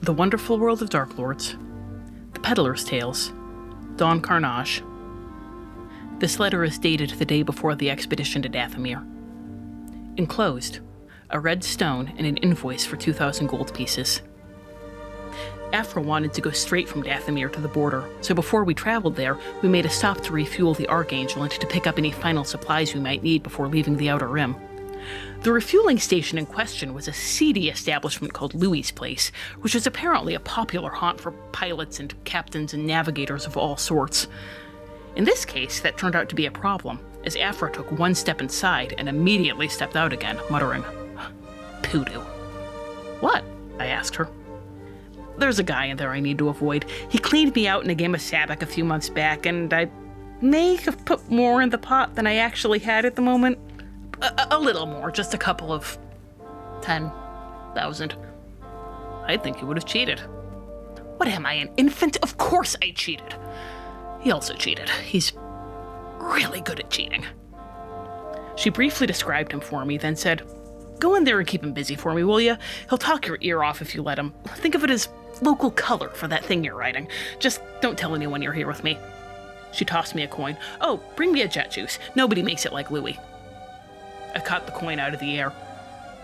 The Wonderful World of Darklords, The Peddler's Tales, Dawn Karnage. This letter is dated the day before the expedition to Dathomir. Enclosed, a red stone and an invoice for 2,000 gold pieces. Afra wanted to go straight from Dathomir to the border, so before we traveled there, we made a stop to refuel the Archangel and to pick up any final supplies we might need before leaving the Outer Rim. The refueling station in question was a seedy establishment called Louis's Place, which was apparently a popular haunt for pilots and captains and navigators of all sorts. In this case, that turned out to be a problem, as Afra took one step inside and immediately stepped out again, muttering, "Poodoo." "What?" I asked her. "There's a guy in there I need to avoid. He cleaned me out in a game of Sabak a few months back, and I may have put more in the pot than I actually had at the moment. A little more, just a couple of 10,000. I'd think he would have cheated. What am I, an infant? Of course I cheated. He also cheated. He's really good at cheating." She briefly described him for me, then said, "Go in there and keep him busy for me, will you? He'll talk your ear off if you let him. Think of it as local color for that thing you're writing. Just don't tell anyone you're here with me." She tossed me a coin. "Oh, bring me a jet juice. Nobody makes it like Louis." I caught the coin out of the air.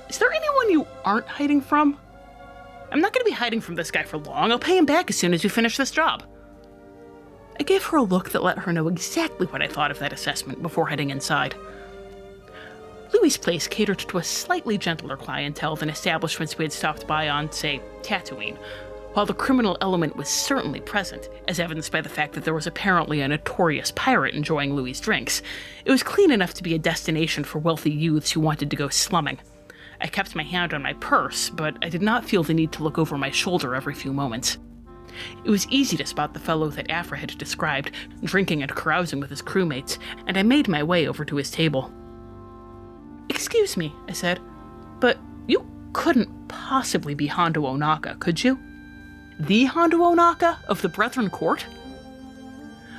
"Is there anyone you aren't hiding from?" "I'm not going to be hiding from this guy for long. I'll pay him back as soon as we finish this job." I gave her a look that let her know exactly what I thought of that assessment before heading inside. Louis's Place catered to a slightly gentler clientele than establishments we had stopped by on, say, Tatooine, while the criminal element was certainly present, as evidenced by the fact that there was apparently a notorious pirate enjoying Louis's drinks. It was clean enough to be a destination for wealthy youths who wanted to go slumming. I kept my hand on my purse, but I did not feel the need to look over my shoulder every few moments. It was easy to spot the fellow that Afra had described, drinking and carousing with his crewmates, and I made my way over to his table. "Excuse me," I said, "but you couldn't possibly be Hondo Onaka, could you? The Hondo Onaka of the Brethren Court?"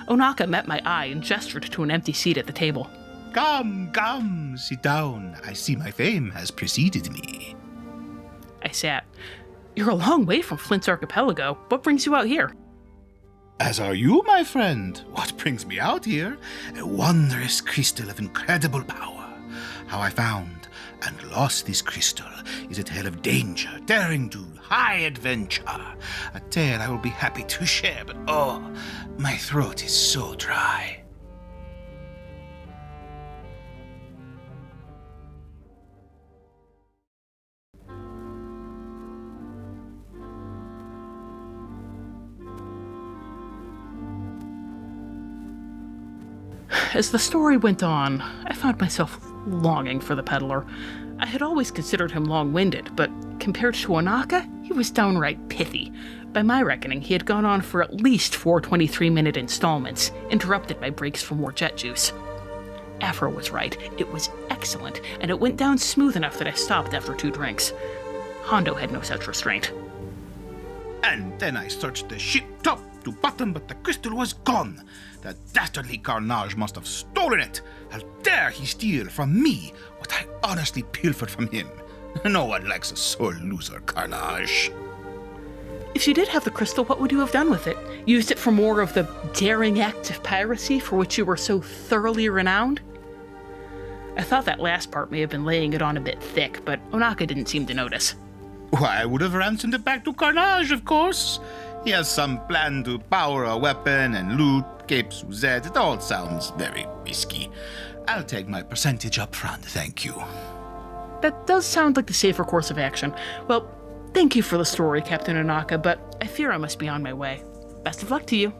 Onaka met my eye and gestured to an empty seat at the table. Come, sit down. I see my fame has preceded me." I sat. "You're a long way from Flint's archipelago. What brings you out here?" "As are you, my friend. What brings me out here? A wondrous crystal of incredible power. How I found and lost this crystal is a tale of danger, daring do, high adventure. A tale I will be happy to share, but oh, my throat is so dry." As the story went on, I found myself longing for the peddler. I had always considered him long-winded, but compared to Onaka, he was downright pithy. By my reckoning, he had gone on for at least 4 23-minute installments, interrupted by breaks for more jet juice. Afra was right. It was excellent, and it went down smooth enough that I stopped after 2 drinks. Hondo had no such restraint. "And then I searched the ship top to bottom, but the crystal was gone. The dastardly Karnage must have stolen it. How dare he steal from me what I honestly pilfered from him? No one likes a sore loser, Karnage." "If you did have the crystal, what would you have done with it? Used it for more of the daring act of piracy for which you were so thoroughly renowned?" I thought that last part may have been laying it on a bit thick, but Onaka didn't seem to notice. "Why, I would have ransomed it back to Karnage, of course. He has some plan to power a weapon and loot Cape Suzette. It all sounds very risky. I'll take my percentage up front, thank you." That does sound like the safer course of action. Well, thank you for the story, Captain Onaka, but I fear I must be on my way. Best of luck to you.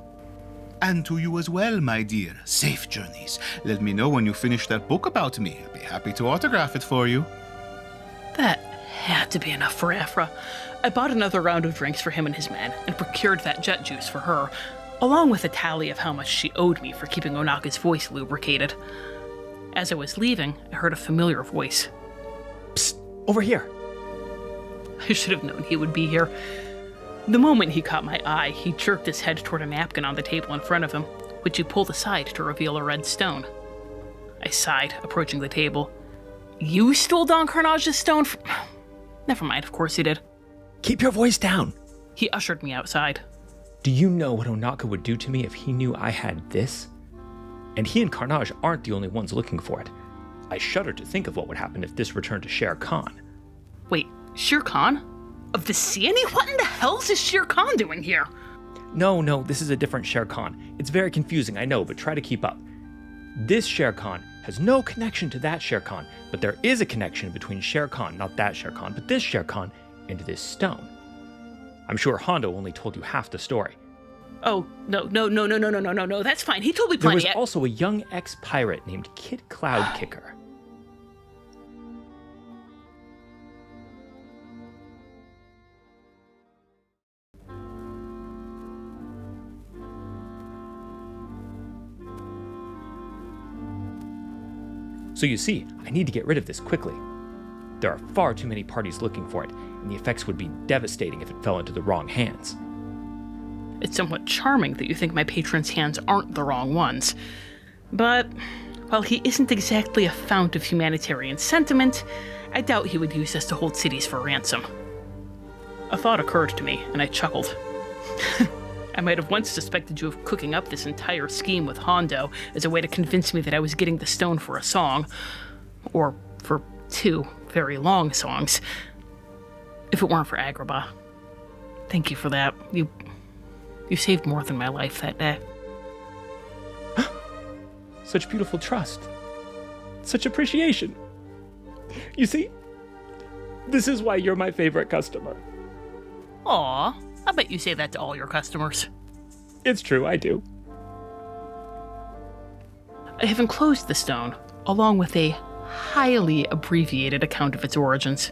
"And to you as well, my dear. Safe journeys. Let me know when you finish that book about me. I'll be happy to autograph it for you." That had to be enough for Afra. I bought another round of drinks for him and his men, and procured that jet juice for her, along with a tally of how much she owed me for keeping Onaka's voice lubricated. As I was leaving, I heard a familiar voice. "Psst, over here." I should have known he would be here. The moment he caught my eye, he jerked his head toward a napkin on the table in front of him, which he pulled aside to reveal a red stone. I sighed, approaching the table. "You stole Don Karnage's stone from—" Never mind, of course he did. "Keep your voice down. He ushered me outside. Do you know what Onaka would do to me if he knew I had this? And he and Karnage aren't the only ones looking for it. I shudder to think of what would happen if this returned to Shere Khan. Wait, Shere Khan? Of the Seani? What in the hell's is Shere Khan doing here? No, this is a different Shere Khan. It's very confusing, I know, but try to keep up. This Shere Khan has no connection to that Shere Khan, but there is a connection between Shere Khan, not that Shere Khan, but this Shere Khan, and this stone. I'm sure Hondo only told you half the story. Oh, no, that's fine. He told me There plenty. was also a young ex-pirate named Kid Cloudkicker. So you see, I need to get rid of this quickly. There are far too many parties looking for it, and the effects would be devastating if it fell into the wrong hands. It's somewhat charming that you think my patron's hands aren't the wrong ones. But, while he isn't exactly a fount of humanitarian sentiment, I doubt he would use us to hold cities for ransom. A thought occurred to me, and I chuckled. I might have once suspected you of cooking up this entire scheme with Hondo as a way to convince me that I was getting the stone for a song. Or for 2 very long songs. If it weren't for Agrabah. Thank you for that. You saved more than my life that day. Such beautiful trust. Such appreciation. You see, this is why you're my favorite customer. Aw, I bet you say that to all your customers. It's true, I do. I have enclosed the stone, along with a highly abbreviated account of its origins.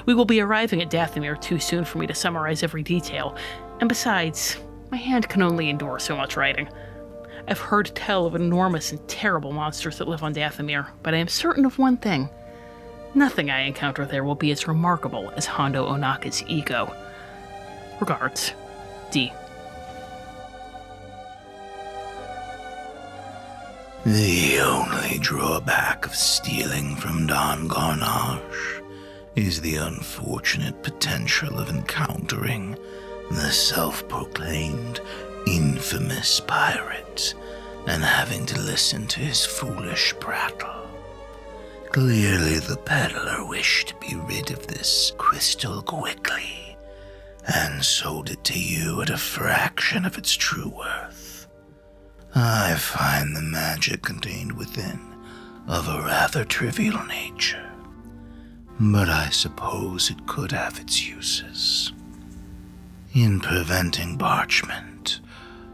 We will be arriving at Dathomir too soon for me to summarize every detail, and besides, my hand can only endure so much writing. I've heard tell of enormous and terrible monsters that live on Dathomir, but I am certain of one thing. Nothing I encounter there will be as remarkable as Hondo Onaka's ego. Regards, D. The only drawback of stealing from Don Karnage is the unfortunate potential of encountering the self-proclaimed infamous pirate and having to listen to his foolish prattle. Clearly the peddler wished to be rid of this crystal quickly, and sold it to you at a fraction of its true worth. I find the magic contained within of a rather trivial nature, but I suppose it could have its uses. In preventing parchment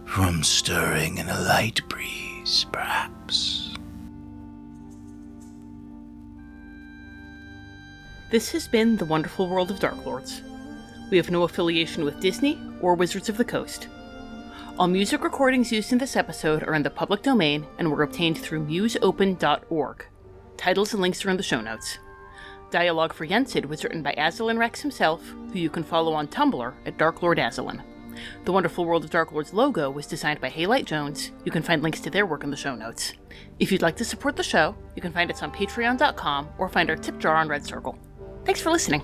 from stirring in a light breeze, perhaps. This has been The Wonderful World of Darklords. We have no affiliation with Disney or Wizards of the Coast. All music recordings used in this episode are in the public domain and were obtained through museopen.org. Titles and links are in the show notes. Dialogue for Yensid was written by Azalin Rex himself, who you can follow on Tumblr at Darklord Azalin. The Wonderful World of Darklords logo was designed by Haylight Jones. You can find links to their work in the show notes. If you'd like to support the show, you can find us on patreon.com or find our tip jar on Red Circle. Thanks for listening.